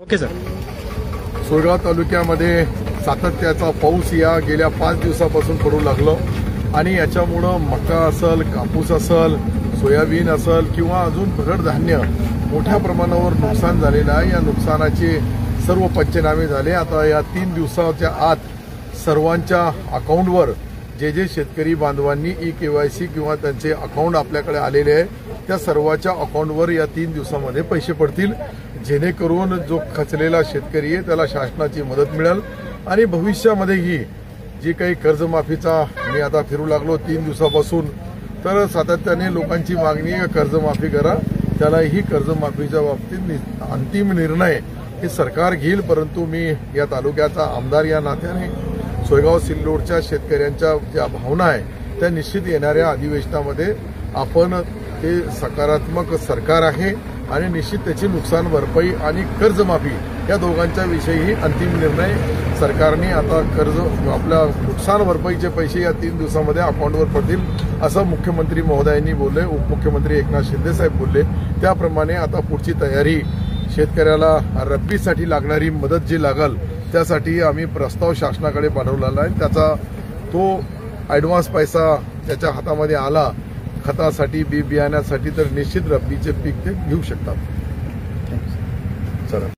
Okay sir. Soygaon तालुक्यामध्ये सातत्याचा पाऊस या गेल्या 5 दिवसापासून पडू लागलो आणि याच्यामुळं मका असेल, कापूस असेल, सोयाबीन असेल किंवा अजून भरडधान्य मोठ्या प्रमाणावर नुकसान झालेलं आहे. या नुकसानाचे सर्व पंचनामे झाले. आता या 3 दिवसाच्या आत सर्वांच्या अकाउंटवर जे शेतकरी बांधवांनी ई-केवायसी किंवा त्यांचे अकाउंट आपल्याकडे आलेले आहे त्या सर्वांच्या अकाउंटवर या 3 दिवसामध्ये पैसे पडतील, जेणेकरून जो खचलेला शेतकरी आहे त्याला शासनाची मदत मिळेल. आणि भविष्यामध्येही जी काही कर्जमाफीचा मी आता फिरू लागलो 3 दिवसापासून, तर सातत्याने लोकांची मागणी आहे कर्जमाफी करा. त्यालाही कर्जमाफीच्या बाबतीत अंतिम निर्णय हे सरकार घेईल. परंतु मी या तालुक्याचा आमदार या नात्याने सोयगाव सिल्लोडच्या शेतकऱ्यांच्या ज्या भावना आहे त्या निश्चित येणाऱ्या अधिवेशनामध्ये आपण ते सकारात्मक सरकार आहे आणि निश्चित त्याची नुकसान भरपाई आणि कर्जमाफी या दोघांच्या विषयीही अंतिम निर्णय सरकारने आता आपल्या नुकसान भरपाईचे पैसे या 3 दिवसामध्ये अकाउंटवर पडतील असं मुख्यमंत्री महोदयांनी बोलले. उपमुख्यमंत्री एकनाथ शिंदे साहेब बोलले. त्याप्रमाणे आता पुढची तयारी शेतकऱ्याला रब्बीसाठी लागणारी मदत जी लागल त्यासाठी आम्ही प्रस्ताव शासनाकडे पाठवलेला आहे. त्याचा तो ॲडव्हान्स पैसा त्याच्या हातामध्ये आला खतासाठी, बी बियाण्यासाठी, तर निश्चित रब्बीचे पीक ते घेऊ शकतात. चला.